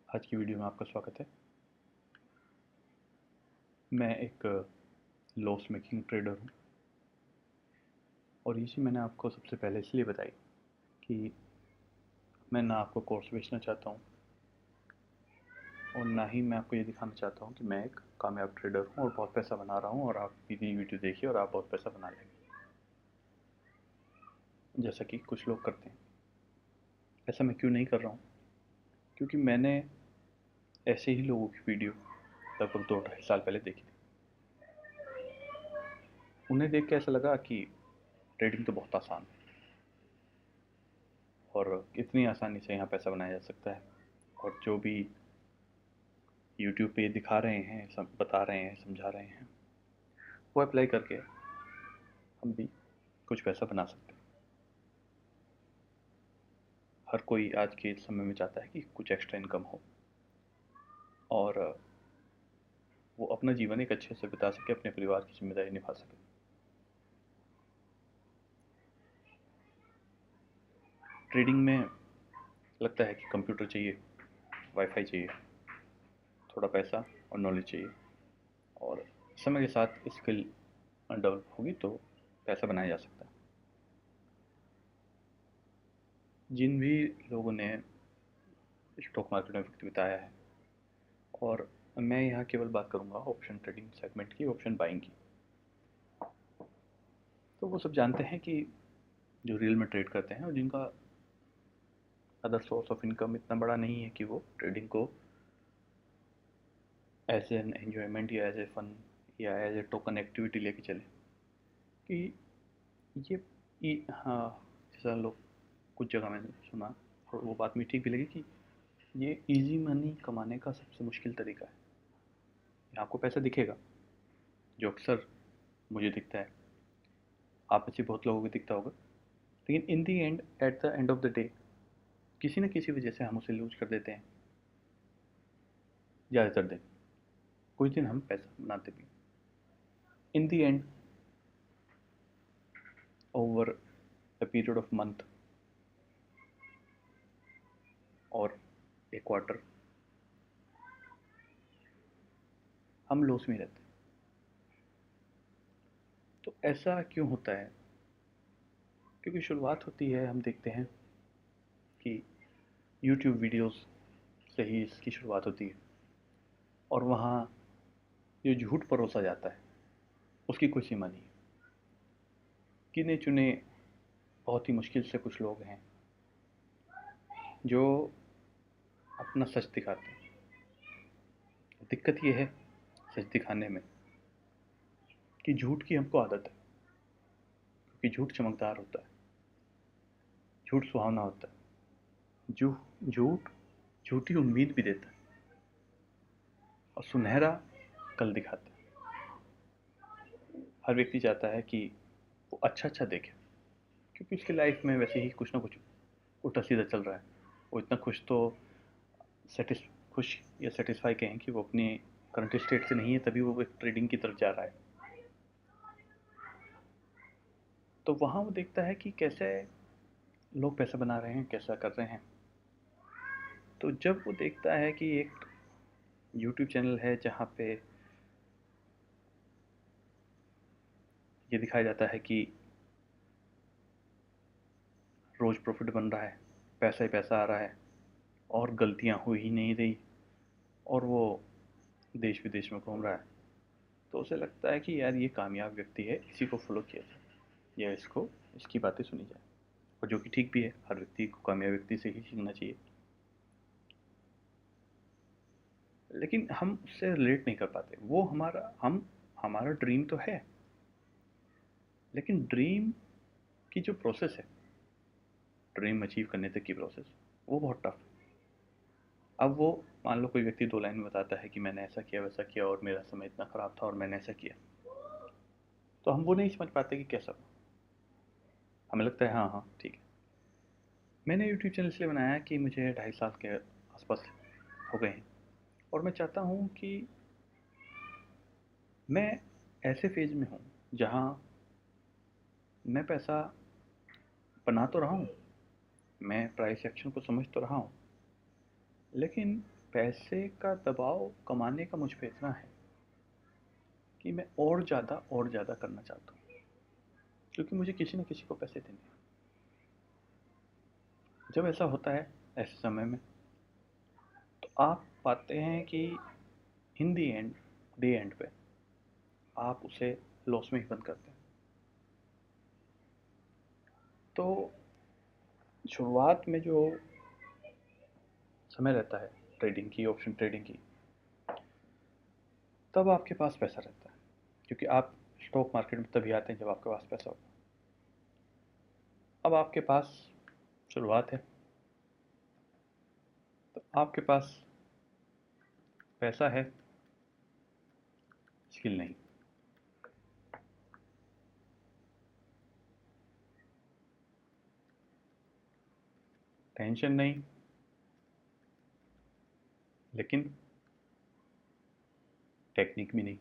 आज की वीडियो में आपका स्वागत है। मैं एक लॉस मेकिंग ट्रेडर हूँ और ये चीज़ मैंने आपको सबसे पहले इसलिए बताई कि मैं ना आपको कोर्स बेचना चाहता हूँ और ना ही मैं आपको ये दिखाना चाहता हूँ कि मैं एक कामयाब ट्रेडर हूँ और बहुत पैसा बना रहा हूँ और आप मेरी वीडियो देखिए और आप बहुत पैसा बना लेंगे, जैसा कि कुछ लोग करते हैं। ऐसा मैं क्यों नहीं कर रहा हूँ? क्योंकि मैंने ऐसे ही लोगों की वीडियो लगभग 2-2.5 साल पहले देखी थी। उन्हें देख के ऐसा लगा कि ट्रेडिंग तो बहुत आसान है और इतनी आसानी से यहाँ पैसा बनाया जा सकता है, और जो भी यूट्यूब पे ये दिखा रहे हैं, सब बता रहे हैं, समझा रहे हैं, वो अप्लाई करके हम भी कुछ पैसा बना सकते हैं। हर कोई आज के समय में चाहता है कि कुछ एक्स्ट्रा इनकम हो और वो अपना जीवन एक अच्छे से बिता सके, अपने परिवार की जिम्मेदारी निभा सके। ट्रेडिंग में लगता है कि कंप्यूटर चाहिए, वाईफाई चाहिए, थोड़ा पैसा और नॉलेज चाहिए, और समय के साथ स्किल डेवलप होगी तो पैसा बनाया जा सकता है। जिन भी लोगों ने स्टॉक मार्केट में वक्त बिताया है, और मैं यहाँ केवल बात करूँगा ऑप्शन ट्रेडिंग सेगमेंट की, ऑप्शन बाइंग की, तो वो सब जानते हैं कि जो रियल में ट्रेड करते हैं और जिनका अदर सोर्स ऑफ इनकम इतना बड़ा नहीं है कि वो ट्रेडिंग को एज एन एन्जॉयमेंट या एज ए फन या एज ए टोकन एक्टिविटी लेके चले, कि हाँ, जैसा लोग कुछ जगह मैंने सुना और वो बात मुझे ठीक भी लगी कि ये इजी मनी कमाने का सबसे मुश्किल तरीका है। आपको पैसा दिखेगा, जो अक्सर मुझे दिखता है, आप में से बहुत लोगों को दिखता होगा, लेकिन in the end, at the end of the day, किसी न किसी वजह से हम उसे लूज कर देते हैं। ज़्यादातर दिन, कुछ दिन हम पैसा बनाते भी। In the end, over a period of month और ए क्वार्टर, हम लॉस में रहते हैं। तो ऐसा क्यों होता है? क्योंकि शुरुआत होती है, हम देखते हैं कि यूट्यूब वीडियोस से ही इसकी शुरुआत होती है, और वहाँ जो झूठ परोसा जाता है उसकी कोई सीमा नहीं है। गिने चुने बहुत ही मुश्किल से कुछ लोग हैं जो अपना सच दिखाते हैं। दिक्कत ये है सच दिखाने में कि झूठ की हमको आदत है, क्योंकि झूठ चमकदार होता है, झूठ सुहावना होता है, झूठ झूठी उम्मीद भी देता है और सुनहरा कल दिखाता है। हर व्यक्ति चाहता है कि वो अच्छा अच्छा देखे, क्योंकि उसकी लाइफ में वैसे ही कुछ ना कुछ उल्टा सीधा चल रहा है। वो इतना खुश तो खुश या सेटिस्फाई कहें कि वो अपने करंट स्टेट से नहीं है, तभी वो एक ट्रेडिंग की तरफ जा रहा है। तो वहाँ वो देखता है कि कैसे लोग पैसा बना रहे हैं, कैसा कर रहे हैं। तो जब वो देखता है कि एक यूट्यूब चैनल है जहाँ पे ये दिखाया जाता है कि रोज़ प्रॉफिट बन रहा है, पैसा ही पैसा आ रहा है और गलतियाँ हो ही नहीं रही, और वो देश विदेश में घूम रहा है, तो उसे लगता है कि यार ये कामयाब व्यक्ति है, इसी को फॉलो किया जाए या इसको इसकी बातें सुनी जाए। और जो कि ठीक भी है, हर व्यक्ति को कामयाब व्यक्ति से ही सीखना चाहिए। लेकिन हम उससे रिलेट नहीं कर पाते। वो हमारा ड्रीम तो है, लेकिन ड्रीम की जो प्रोसेस है, ड्रीम अचीव करने तक की प्रोसेस, वो बहुत टफ है। अब वो, मान लो कोई व्यक्ति 2 लाइन में बताता है कि मैंने ऐसा किया वैसा किया और मेरा समय इतना ख़राब था और मैंने ऐसा किया, तो हम वो नहीं समझ पाते कि कैसा हुआ। हमें लगता है हाँ हाँ ठीक है। मैंने यूट्यूब चैनल इसलिए बनाया कि मुझे 2.5 साल के आसपास हो गए हैं, और मैं चाहता हूँ कि मैं ऐसे फेज में हूँ जहाँ मैं पैसा बना तो रहा हूँ, मैं प्राइस एक्शन को समझ तो रहा हूँ, लेकिन पैसे का दबाव कमाने का मुझ पे इतना है कि मैं और ज़्यादा करना चाहता हूँ, क्योंकि मुझे किसी न किसी को पैसे देने हैं। जब ऐसा होता है ऐसे समय में, तो आप पाते हैं कि इन दी एंड, डे एंड पे आप उसे लॉस में ही बंद करते हैं। तो शुरुआत में जो समय रहता है ट्रेडिंग की, ऑप्शन ट्रेडिंग की, तब आपके पास पैसा रहता है, क्योंकि आप स्टॉक मार्केट में तभी आते हैं जब आपके पास पैसा होता है। अब आपके पास शुरुआत है, तो आपके पास पैसा है, स्किल नहीं। टेंशन नहीं, लेकिन टेक्निक भी नहीं।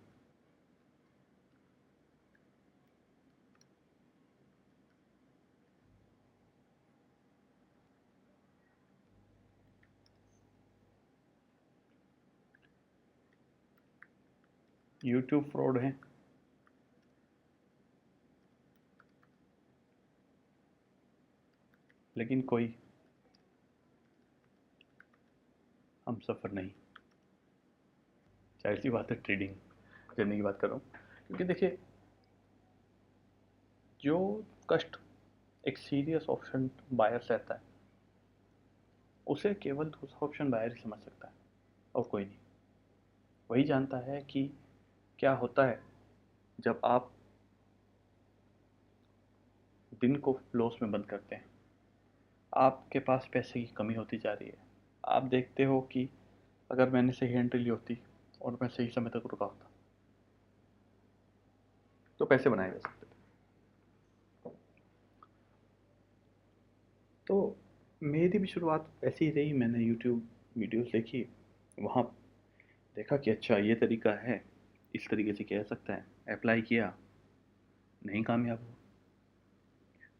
यूट्यूब फ्रॉड है, लेकिन कोई हम सफ़र नहीं। जाहिर सी बात है, ट्रेडिंग करने की बात कर रहा हूँ, क्योंकि देखिए, जो कष्ट एक सीरियस ऑप्शन बायर रहता है, उसे केवल दूसरा ऑप्शन बायर ही समझ सकता है, और कोई नहीं। वही जानता है कि क्या होता है जब आप दिन को लॉस में बंद करते हैं। आपके पास पैसे की कमी होती जा रही है। आप देखते हो कि अगर मैंने सही एंट्री ली होती और मैं सही समय तक रुका होता, तो पैसे बनाए जा सकते थे। तो मेरी भी शुरुआत ऐसी ही रही। मैंने यूट्यूब वीडियोस देखी, वहाँ देखा कि अच्छा ये तरीका है, इस तरीके से किया जा सकता है। अप्लाई किया, नहीं कामयाब हुआ।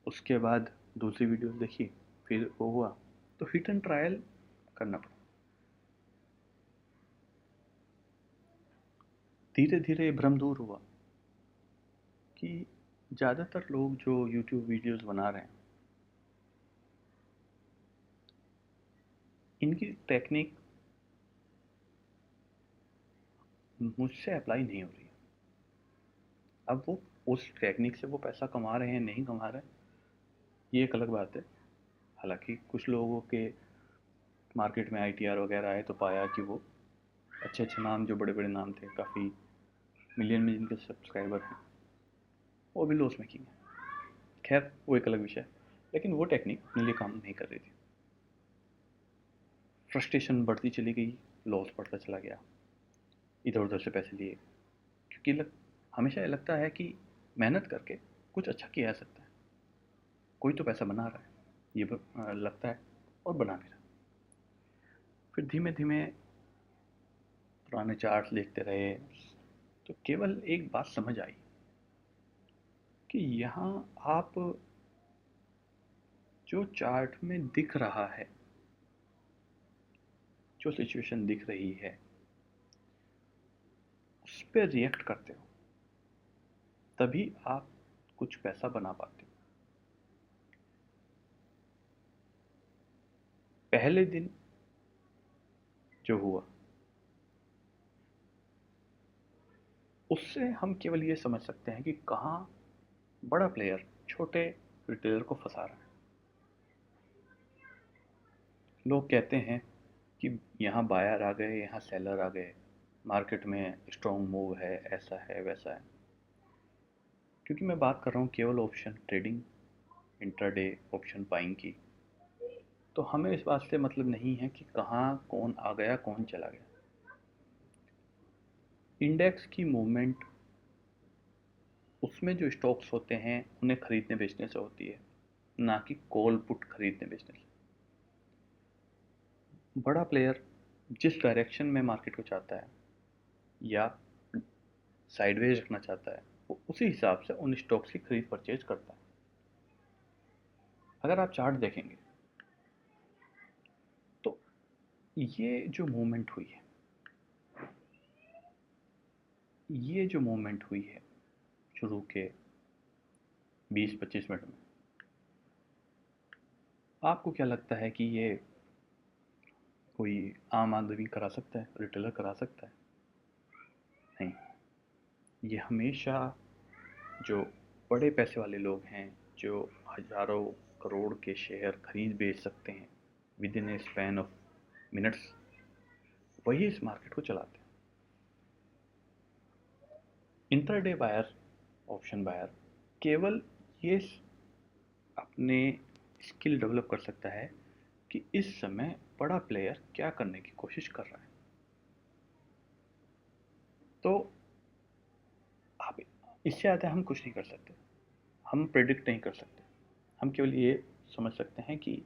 उसके बाद दूसरी वीडियोस देखी, फिर वो हुआ। तो हिट एंड ट्रायल करना पड़ा। धीरे धीरे भ्रम दूर हुआ कि ज़्यादातर लोग जो यूट्यूब वीडियोस बना रहे हैं, इनकी टेक्निक मुझसे अप्लाई नहीं हो रही है। अब वो उस टेक्निक से वो पैसा कमा रहे हैं, नहीं कमा रहे हैं, ये एक अलग बात है। हालांकि कुछ लोगों के मार्केट में आईटीआर वगैरह आए, तो पाया कि वो अच्छे अच्छे नाम, जो बड़े बड़े नाम थे, काफ़ी मिलियन में जिनके सब्सक्राइबर हैं, वो भी लॉस मेकिंग है। खैर, वो एक अलग विषय है। लेकिन वो टेक्निक मेरे लिए काम नहीं कर रही थी। फ्रस्ट्रेशन बढ़ती चली गई, लॉस बढ़ता चला गया, इधर उधर से पैसे लिए, क्योंकि हमेशा ये लगता है कि मेहनत करके कुछ अच्छा किया जा सकता है, कोई तो पैसा बना रहा है, ये लगता है, और बना भी रहा। फिर धीमे धीमे पुराने चार्ट्स देखते रहे, तो केवल एक बात समझ आई कि यहाँ आप जो चार्ट में दिख रहा है, जो सिचुएशन दिख रही है, उस पर रिएक्ट करते हो, तभी आप कुछ पैसा बना पाते हो। पहले दिन जो हुआ, उससे हम केवल ये समझ सकते हैं कि कहाँ बड़ा प्लेयर छोटे रिटेलर को फंसा रहा है। लोग कहते हैं कि यहाँ बायर आ गए, यहाँ सेलर आ गए, मार्केट में स्ट्रॉन्ग मूव है, ऐसा है, वैसा है। क्योंकि मैं बात कर रहा हूँ केवल option trading, intraday option buying की, तो हमें इस बात से मतलब नहीं है कि कहाँ कौन आ गया, कौन चला गया। इंडेक्स की मूवमेंट, उसमें जो स्टॉक्स होते हैं उन्हें खरीदने बेचने से होती है, ना कि कॉल पुट खरीदने बेचने से। बड़ा प्लेयर जिस डायरेक्शन में मार्केट को चाहता है या साइडवेज रखना चाहता है, वो उसी हिसाब से उन स्टॉक्स की खरीद परचेज करता है। अगर आप चार्ट देखेंगे, तो ये जो मूवमेंट हुई है, ये जो मूवमेंट हुई है शुरू के 20-25 मिनट में, आपको क्या लगता है कि ये कोई आम आदमी करा सकता है, रिटेलर करा सकता है? नहीं, ये हमेशा जो बड़े पैसे वाले लोग हैं, जो हजारों करोड़ के शेयर खरीद बेच सकते हैं with in A span of minutes, वही इस मार्केट को चलाते हैं। इंट्राडे बायर, ऑप्शन बायर, केवल ये अपने स्किल डेवलप कर सकता है कि इस समय बड़ा प्लेयर क्या करने की कोशिश कर रहा है। तो आप इससे ज़्यादा हम कुछ नहीं कर सकते, हम प्रेडिक्ट नहीं कर सकते। हम केवल ये समझ सकते हैं कि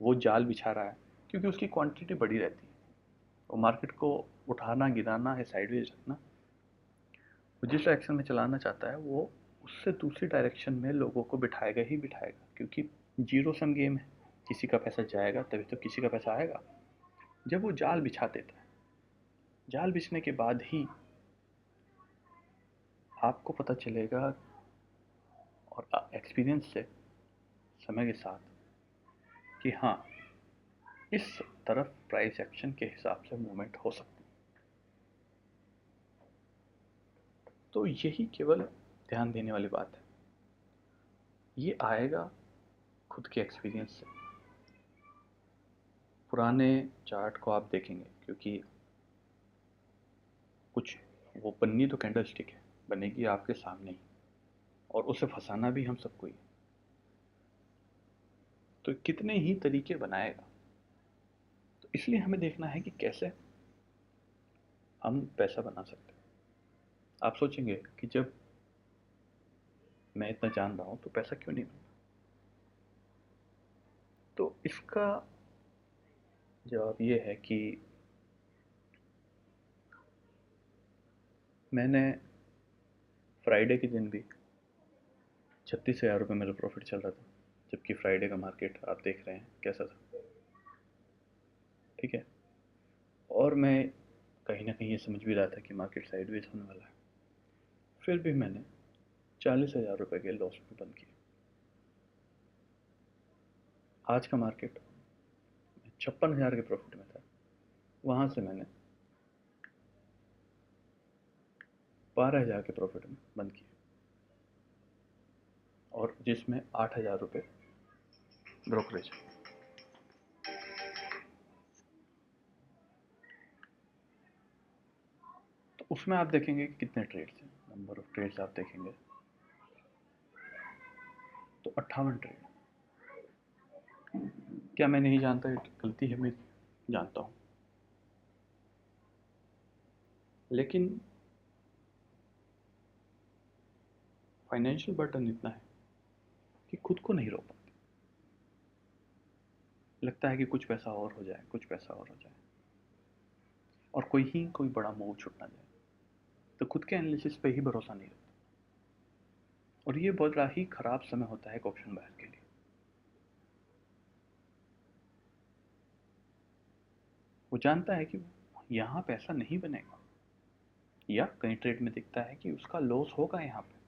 वो जाल बिछा रहा है, क्योंकि उसकी क्वांटिटी बड़ी रहती है। वो मार्केट को उठाना, गिराना है, साइडवेज रखना, वो जिस डायरेक्शन में चलाना चाहता है वो उससे दूसरी डायरेक्शन में लोगों को बिठाएगा ही बिठाएगा, क्योंकि जीरो सम गेम है। किसी का पैसा जाएगा तभी तो किसी का पैसा आएगा। जब वो जाल बिछा देता है, जाल बिछने के बाद ही आपको पता चलेगा, और एक्सपीरियंस से, समय के साथ, कि हाँ, इस तरफ प्राइस एक्शन के हिसाब से मूवमेंट हो सकती है। तो यही केवल ध्यान देने वाली बात है। ये आएगा खुद के एक्सपीरियंस से। पुराने चार्ट को आप देखेंगे, क्योंकि कुछ वो पन्नी तो कैंडल स्टिक है, बनेगी आपके सामने ही, और उसे फंसाना भी हम सबको ही। तो कितने ही तरीके बनाएगा। तो इसलिए हमें देखना है कि कैसे हम पैसा बना सकते हैं। आप सोचेंगे कि जब मैं इतना जान रहा हूँ तो पैसा क्यों नहीं बनता? तो इसका जवाब ये है कि मैंने फ्राइडे के दिन भी 36,000 रुपये मेरा प्रॉफिट चल रहा था, जबकि फ्राइडे का मार्केट आप देख रहे हैं कैसा था। ठीक है, और मैं कहीं ना कहीं ये समझ भी रहा था कि मार्केट साइडवेज होने वाला है। फिर भी मैंने 40,000 रुपये के लॉस में बंद किया। आज का मार्केट 56,000 के प्रॉफिट में था, वहाँ से मैंने 12,000 के प्रॉफिट में बंद किया, और जिसमें 8,000 रुपये ब्रोकरेज। तो उसमें आप देखेंगे कि कितने ट्रेड्स हैं, नंबर ऑफ ट्रेड्स आप देखेंगे तो 58 ट्रेड। क्या मैं नहीं जानता कि गलती है मेरी? जानता हूँ, लेकिन फाइनेंशियल बर्डन इतना है कि खुद को नहीं रोक पाते। लगता है कि कुछ पैसा और हो जाए, कुछ पैसा और हो जाए, और कोई बड़ा मूव छूट ना जाए। तो खुद के एनालिसिस पे ही भरोसा नहीं रखता, और ये बड़ा ही खराब समय होता है एक ऑप्शन बायर के लिए। वो जानता है कि यहाँ पैसा नहीं बनेगा, या कई ट्रेड में दिखता है कि उसका लॉस होगा यहाँ पे,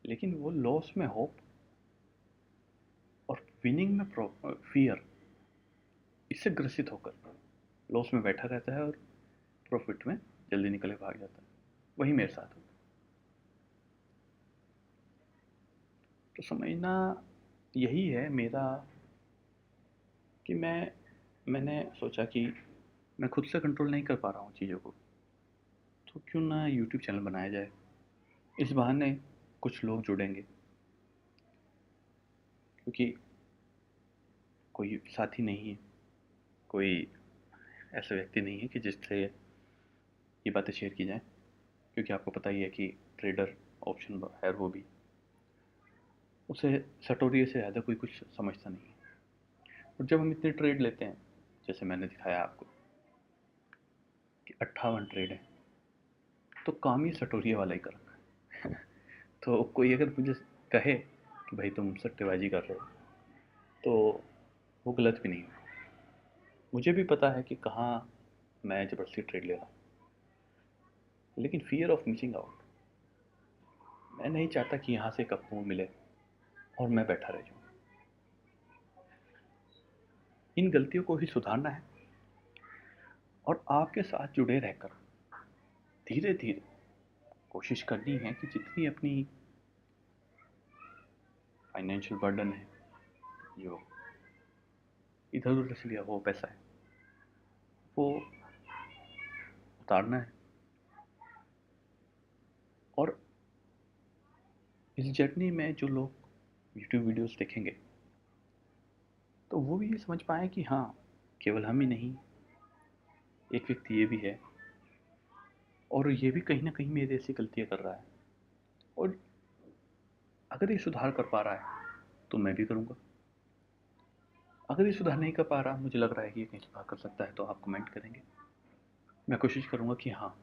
लेकिन वो लॉस में होप और विनिंग में फियर, इससे ग्रसित होकर लॉस में बैठा रहता है और प्रॉफिट में जल्दी निकले भाग जाता है। वही मेरे साथ होता है। तो समझना यही है मेरा, कि मैंने सोचा कि मैं खुद से कंट्रोल नहीं कर पा रहा हूँ चीज़ों को, तो क्यों ना यूट्यूब चैनल बनाया जाए। इस बहाने कुछ लोग जुड़ेंगे, क्योंकि कोई साथी नहीं है, कोई ऐसा व्यक्ति नहीं है कि जिससे ये बातें शेयर की जाए, क्योंकि आपको पता ही है कि ट्रेडर, ऑप्शन है वो भी, उसे सटोरिये से ज़्यादा कोई कुछ समझता नहीं है। और जब हम इतने ट्रेड लेते हैं, जैसे मैंने दिखाया आपको कि 58 ट्रेड है, तो काम ही सटोरिये वाला ही कर रखा है। तो कोई अगर मुझे कहे कि भाई तुम सट्टेबाजी कर रहे हो, तो वो गलत भी नहीं है। मुझे भी पता है कि कहाँ मैं ज़बरदस्ती ट्रेड ले रहा हूँ, लेकिन फ़ियर ऑफ मिसिंग आउट, मैं नहीं चाहता कि यहाँ से एक अप्रूव मिले और मैं बैठा रह जाऊँ। इन गलतियों को ही सुधारना है और आपके साथ जुड़े रहकर धीरे धीरे कोशिश करनी है कि जितनी अपनी फाइनेंशियल बर्डन है, जो इधर उधर से लिया वो पैसा है, वो उतारना है। और इस जर्नी में जो लोग यूट्यूब वीडियोस देखेंगे तो वो भी ये समझ पाएँ कि हाँ, केवल हम ही नहीं, एक व्यक्ति ये भी है और ये भी कहीं न कहीं मेरे जैसी गलतियाँ कर रहा है, और अगर ये सुधार कर पा रहा है तो मैं भी करूँगा। अगर ये सुधार नहीं कर पा रहा, मुझे लग रहा है कि ये कहीं सुधार कर सकता है, तो आप कमेंट करेंगे। मैं कोशिश करूँगा कि हाँ,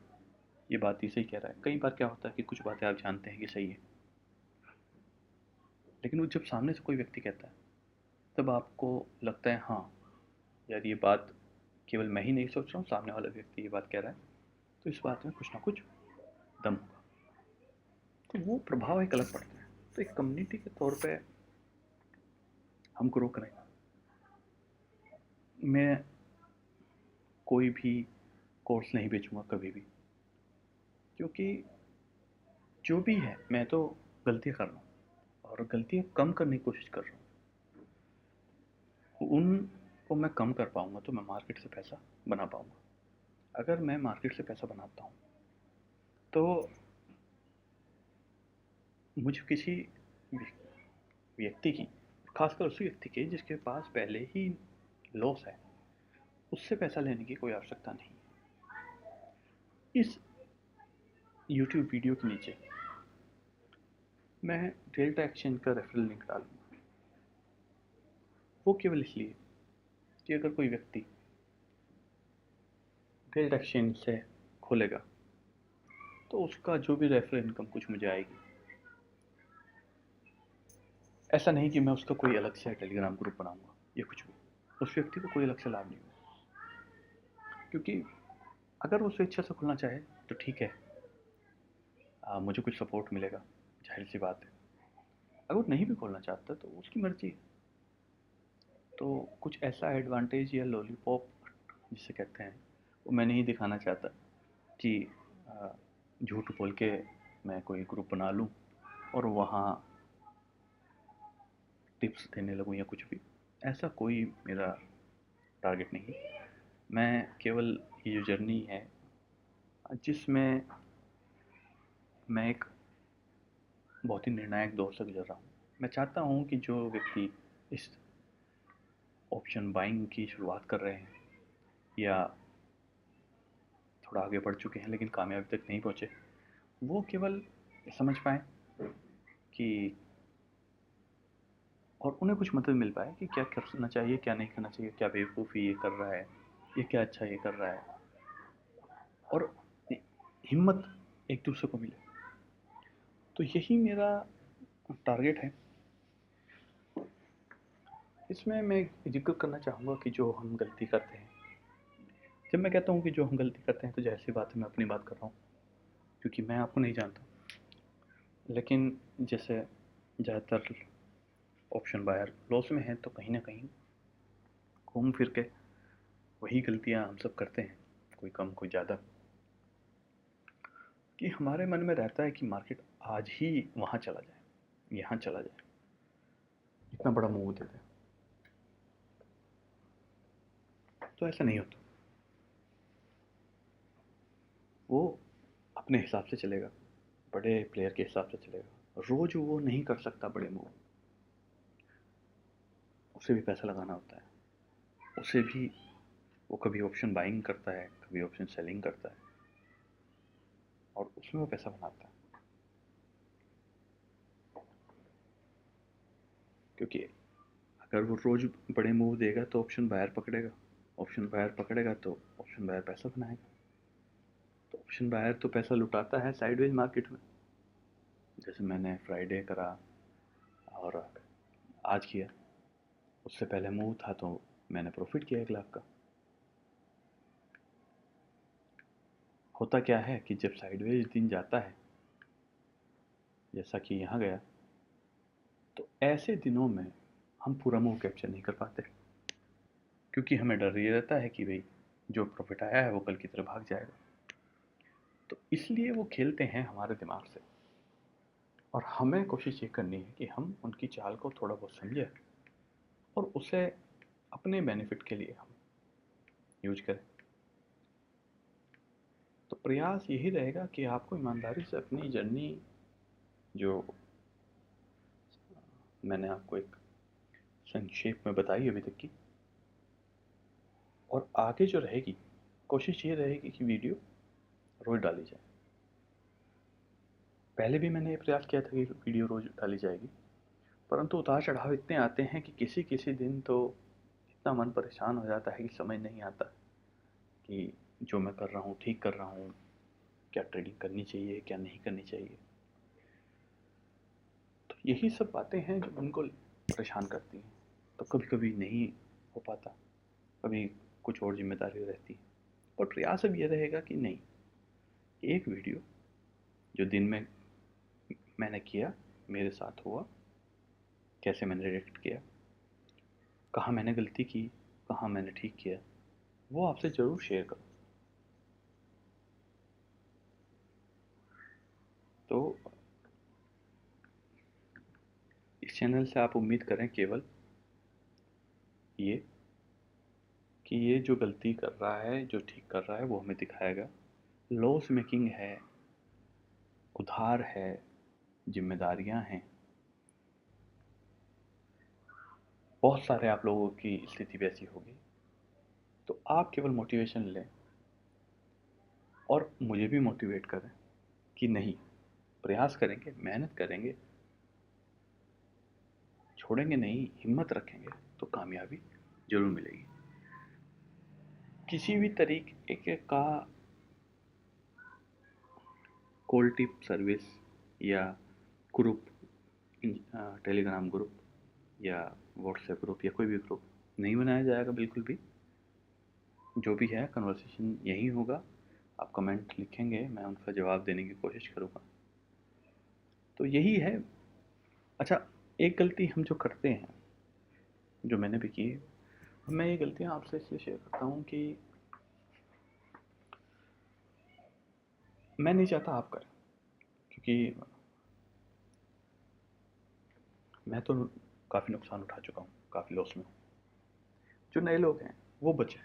ये बात ये सही कह रहा है। कई बार क्या होता है कि कुछ बातें आप जानते हैं कि सही है, लेकिन वो जब सामने से कोई व्यक्ति कहता है, तब आपको लगता है हाँ, यार ये बात केवल मैं ही नहीं सोच रहा हूँ, सामने वाला व्यक्ति ये बात कह रहा है, तो इस बात में कुछ ना कुछ दम होगा। तो वो प्रभाव एक अलग पड़ता है। तो एक कम्युनिटी के तौर पे हम ग्रो करें। मैं कोई भी कोर्स नहीं बेचूँगा कभी भी, क्योंकि जो भी है मैं तो गलतियाँ कर रहा हूँ और गलतियाँ कम करने की कोशिश कर रहा हूँ। उनको मैं कम कर पाऊँगा तो मैं मार्केट से पैसा बना पाऊँगा। अगर मैं मार्केट से पैसा बनाता हूँ तो मुझे किसी व्यक्ति की, खासकर उस व्यक्ति के जिसके पास पहले ही लॉस है, उससे पैसा लेने की कोई आवश्यकता नहीं। इस यूट्यूब वीडियो के नीचे मैं डेल्टा एक्सचेंज का रेफरल लिंक डालूंगा। वो केवल इसलिए कि अगर कोई व्यक्ति डेल्टा एक्सचेंज से खोलेगा तो उसका जो भी रेफरल इनकम कुछ मुझे आएगी। ऐसा नहीं कि मैं उसका कोई अलग से टेलीग्राम ग्रुप बनाऊंगा या कुछ भी, उस व्यक्ति को कोई अलग से लाभ नहीं होगा, क्योंकि अगर वो स्वेच्छा से खुलना चाहे तो ठीक है, मुझे कुछ सपोर्ट मिलेगा, जाहिर सी बात है। अगर वो नहीं भी खोलना चाहता तो उसकी मर्जी है। तो कुछ ऐसा एडवांटेज या लॉलीपॉप जिसे कहते हैं, वो मैं नहीं दिखाना चाहता कि झूठ बोल के मैं कोई ग्रुप बना लूँ और वहाँ टिप्स देने लगूँ या कुछ भी। ऐसा कोई मेरा टारगेट नहीं है। मैं केवल ये जो जर्नी है जिसमें मैं एक बहुत ही निर्णायक दौर से गुजर रहा हूँ, मैं चाहता हूँ कि जो व्यक्ति इस ऑप्शन बाइंग की शुरुआत कर रहे हैं या थोड़ा आगे बढ़ चुके हैं लेकिन कामयाबी तक नहीं पहुँचे, वो केवल समझ पाएँ कि, और उन्हें कुछ मदद मिल पाए कि क्या करना चाहिए, क्या नहीं करना चाहिए, क्या बेवकूफ़ी ये कर रहा है, ये क्या अच्छा ये कर रहा है, और हिम्मत एक दूसरे को मिले। तो यही मेरा टारगेट है। इसमें मैं जिक्र करना चाहूँगा कि जो हम गलती करते हैं, जब मैं कहता हूँ कि जो हम गलती करते हैं तो जाहिर सी बात है मैं अपनी बात कर रहा हूँ, क्योंकि मैं आपको नहीं जानता। लेकिन जैसे ज़्यादातर ऑप्शन बायर लॉस में हैं तो कहीं ना कहीं घूम फिर के वही गलतियाँ हम सब करते हैं, कोई कम कोई ज़्यादा, कि हमारे मन में रहता है कि मार्केट आज ही वहाँ चला जाए, यहाँ चला जाए, इतना बड़ा मूव दे दे। तो ऐसा नहीं होता। वो अपने हिसाब से चलेगा, बड़े प्लेयर के हिसाब से चलेगा। रोज़ वो नहीं कर सकता बड़े मूव, उसे भी पैसा लगाना होता है। उसे भी, वो कभी ऑप्शन बाइंग करता है, कभी ऑप्शन सेलिंग करता है, और उसमें वो पैसा बनाता है। क्योंकि अगर वो रोज़ बड़े मूव देगा तो ऑप्शन बायर पकड़ेगा, ऑप्शन बायर पकड़ेगा तो ऑप्शन बायर पैसा बनाएगा। तो ऑप्शन बायर तो पैसा लुटाता है साइडवेज मार्केट में, जैसे मैंने फ्राइडे करा और आज किया। उससे पहले मूव था तो मैंने प्रॉफिट किया 1 लाख का। होता क्या है कि जब साइडवेज दिन जाता है, जैसा कि यहाँ गया, तो ऐसे दिनों में हम पूरा मूव कैप्चर नहीं कर पाते, क्योंकि हमें डर ये रहता है कि भाई जो प्रॉफिट आया है वो कल की तरह भाग जाएगा। तो इसलिए वो खेलते हैं हमारे दिमाग से, और हमें कोशिश ये करनी है कि हम उनकी चाल को थोड़ा बहुत समझें और उसे अपने बेनिफिट के लिए हम यूज करें। तो प्रयास यही रहेगा कि आपको ईमानदारी से अपनी जर्नी, जो मैंने आपको एक संक्षेप में बताई अभी तक की, और आगे जो रहेगी, कोशिश ये रहेगी कि वीडियो रोज़ डाली जाए। पहले भी मैंने ये प्रयास किया था कि वीडियो रोज़ डाली जाएगी, परंतु उतार चढ़ाव इतने आते हैं कि किसी किसी दिन तो इतना मन परेशान हो जाता है कि समझ नहीं आता कि जो मैं कर रहा हूँ ठीक कर रहा हूँ, क्या ट्रेडिंग करनी चाहिए क्या नहीं करनी चाहिए। तो यही सब बातें हैं जो उनको परेशान करती हैं। तो कभी कभी नहीं हो पाता, कभी कुछ और जिम्मेदारी रहती है, पर प्रयास अब ये रहेगा कि नहीं, एक वीडियो जो दिन में मैंने किया, मेरे साथ हुआ, कैसे मैंने रिएक्ट किया, कहाँ मैंने गलती की, कहाँ मैंने ठीक किया, वो आपसे ज़रूर शेयर करूँ। तो इस चैनल से आप उम्मीद करें केवल ये कि ये जो गलती कर रहा है, जो ठीक कर रहा है, वो हमें दिखाएगा। लॉस मेकिंग है, उधार है, जिम्मेदारियां हैं, बहुत सारे आप लोगों की स्थिति वैसी होगी। तो आप केवल मोटिवेशन लें और मुझे भी मोटिवेट करें कि नहीं, प्रयास करेंगे, मेहनत करेंगे, छोड़ेंगे नहीं, हिम्मत रखेंगे तो कामयाबी जरूर मिलेगी। किसी भी तरीके का कॉल टिप सर्विस या ग्रुप, टेलीग्राम ग्रुप या व्हाट्सएप ग्रुप या कोई भी ग्रुप नहीं बनाया जाएगा बिल्कुल भी। जो भी है कन्वर्सेशन यही होगा, आप कमेंट लिखेंगे, मैं उनका जवाब देने की कोशिश करूँगा। तो यही है। अच्छा, एक गलती हम जो करते हैं, जो मैंने भी की है, मैं ये गलतियाँ आपसे इसलिए शेयर करता हूँ कि मैं नहीं चाहता आप करें, क्योंकि मैं तो काफ़ी नुकसान उठा चुका हूँ, काफ़ी लॉस में हूँ। जो नए लोग हैं वो बचें,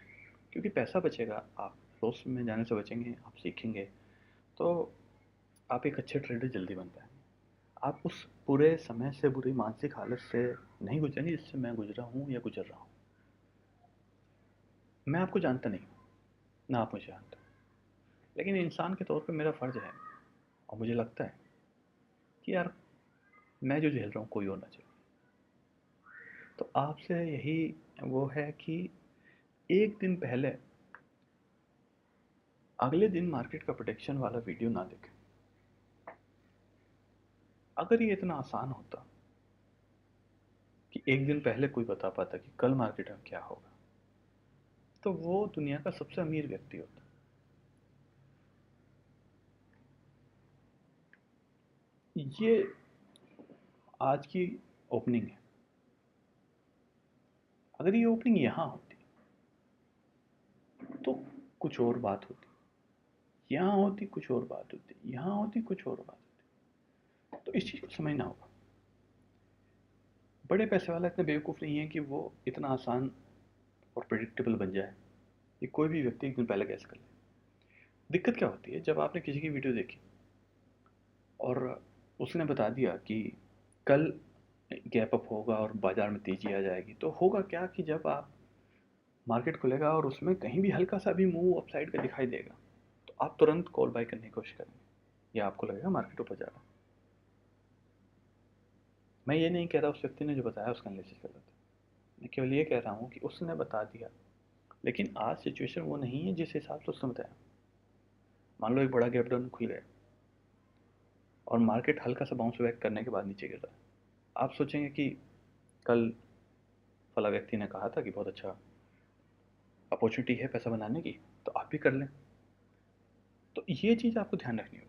क्योंकि पैसा बचेगा, आप लॉस में जाने से बचेंगे, आप सीखेंगे, तो आप एक अच्छे ट्रेडर जल्दी बन पाएंगे। आप उस बुरे समय से, बुरी मानसिक हालत से नहीं गुजरेंगे जिससे मैं गुजरा हूँ या गुजर रहा हूँ। मैं आपको जानता नहीं, ना आप मुझे जानते, लेकिन इंसान के तौर पे मेरा फ़र्ज़ है और मुझे लगता है कि यार मैं जो झेल रहा हूँ कोई और ना झेले। तो आपसे यही वो है कि एक दिन पहले, अगले दिन मार्केट का प्रोटेक्शन वाला वीडियो ना देखें। अगर ये इतना आसान होता कि एक दिन पहले कोई बता पाता कि कल मार्केट में क्या होगा, तो वो दुनिया का सबसे अमीर व्यक्ति होता। ये आज की ओपनिंग है। अगर ये ओपनिंग यहाँ होती तो कुछ और बात होती, यहाँ होती कुछ और बात होती, यहाँ होती कुछ और बात होती। तो इस चीज़ को समझना होगा। बड़े पैसे वाला इतना बेवकूफ़ नहीं है कि वो इतना आसान और प्रिडिक्टेबल बन जाए। ये कोई भी व्यक्ति एक दिन पहले गैस कर ले। दिक्कत क्या होती है, जब आपने किसी की वीडियो देखी और उसने बता दिया कि कल गैप अप होगा और बाज़ार में तेज़ी आ जाएगी, तो होगा क्या कि जब आप मार्केट खुलेगा और उसमें कहीं भी हल्का सा भी मूव अपसाइड का दिखाई देगा, तो आप तुरंत कॉल बाय करने की कोशिश करेंगे या आपको लगेगा मार्केट ऊपर जा रहा है। मैं ये नहीं कह रहा उस व्यक्ति ने जो बताया उसका एनालिसिस गलत है, मैं केवल ये कह रहा हूँ कि उसने बता दिया, लेकिन आज सिचुएशन वो नहीं है जिस हिसाब से उसने बताया। मान लो एक बड़ा गैप डाउन खुल गया और मार्केट हल्का सा बाउंस बैक करने के बाद नीचे गिर रहा है, आप सोचेंगे कि कल फला व्यक्ति ने कहा था कि बहुत अच्छा अपॉर्चुनिटी है पैसा बनाने की, तो आप भी कर लें। तो ये चीज़ आपको ध्यान रखनी होगी।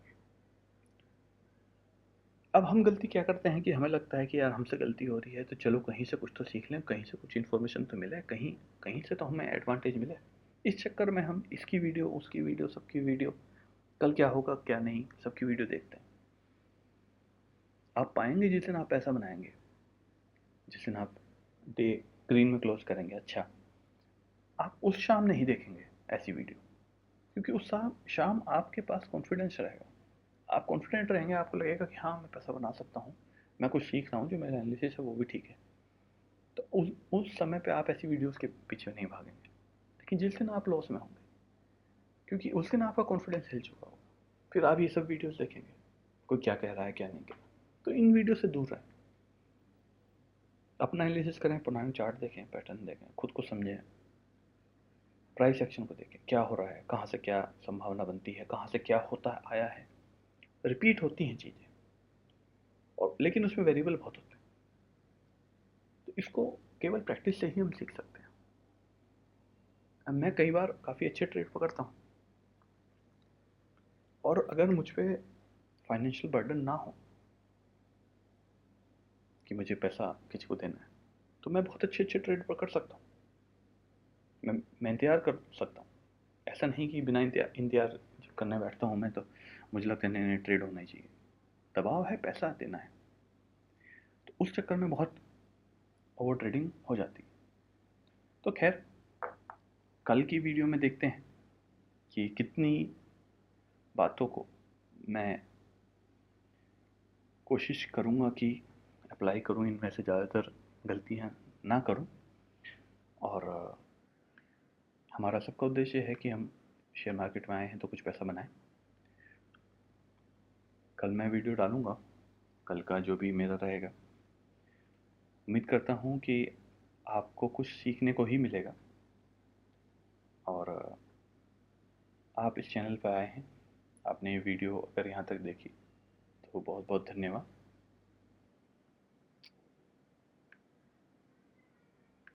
अब हम गलती क्या करते हैं कि हमें लगता है कि यार हमसे गलती हो रही है तो चलो कहीं से कुछ तो सीख लें, कहीं से कुछ इन्फॉर्मेशन तो मिले, कहीं कहीं से तो हमें एडवांटेज मिले। इस चक्कर में हम इसकी वीडियो, उसकी वीडियो, सबकी वीडियो, कल क्या होगा क्या नहीं, सबकी वीडियो देखते हैं। आप पाएंगे जिस दिन आप पैसा बनाएंगे, जिस दिन आप डे ग्रीन में क्लोज करेंगे, अच्छा, आप उस शाम नहीं देखेंगे ऐसी वीडियो, क्योंकि उस शाम शाम आपके पास कॉन्फिडेंस रहेगा, आप कॉन्फिडेंट रहेंगे, आपको लगेगा कि हाँ मैं पैसा बना सकता हूँ, मैं कुछ सीख रहा हूँ, जो मेरा एनालिसिस है वो भी ठीक है। तो उस समय पे आप ऐसी वीडियोस के पीछे नहीं भागेंगे। लेकिन जिस दिन आप लॉस में होंगे, क्योंकि उस दिन आपका कॉन्फिडेंस हिल चुका होगा, फिर आप ये सब वीडियोस देखेंगे, कोई क्या कह रहा है क्या नहीं कह रहा, तो इन वीडियो से दूर रहें। अपना एनालिसिस करें, पुराने चार्ट देखें, पैटर्न देखें, खुद को समझें, प्राइस एक्शन को देखें, क्या हो रहा है, कहाँ से क्या संभावना बनती है, कहाँ से क्या होता आया है। रिपीट होती हैं चीज़ें, और लेकिन उसमें वेरिएबल बहुत होते हैं, तो इसको केवल प्रैक्टिस से ही हम सीख सकते हैं। अब मैं कई बार काफ़ी अच्छे ट्रेड पकड़ता हूँ, और अगर मुझ पर फाइनेंशियल बर्डन ना हो कि मुझे पैसा किसी को देना है, तो मैं बहुत अच्छे अच्छे ट्रेड पकड़ सकता हूँ। मैं इंतज़ार कर सकता हूँ। ऐसा नहीं कि बिना इंतज़ार इंतज़ार जब करने बैठता हूँ मैं, तो मुझे लगता है नहीं नहीं ट्रेड होना ही चाहिए, दबाव है, पैसा देना है, तो उस चक्कर में बहुत ओवर ट्रेडिंग हो जाती है। तो खैर, कल की वीडियो में देखते हैं कि कितनी बातों को मैं कोशिश करूँगा कि अप्लाई करूँ, इनमें से ज़्यादातर गलतियाँ ना करूँ, और हमारा सबका उद्देश्य है कि हम शेयर मार्केट में आए हैं तो कुछ पैसा बनाएं। कल मैं वीडियो डालूँगा, कल का जो भी मेरा रहेगा, उम्मीद करता हूँ कि आपको कुछ सीखने को ही मिलेगा। और आप इस चैनल पर आए हैं, आपने ये वीडियो अगर यहाँ तक देखी तो बहुत बहुत धन्यवाद।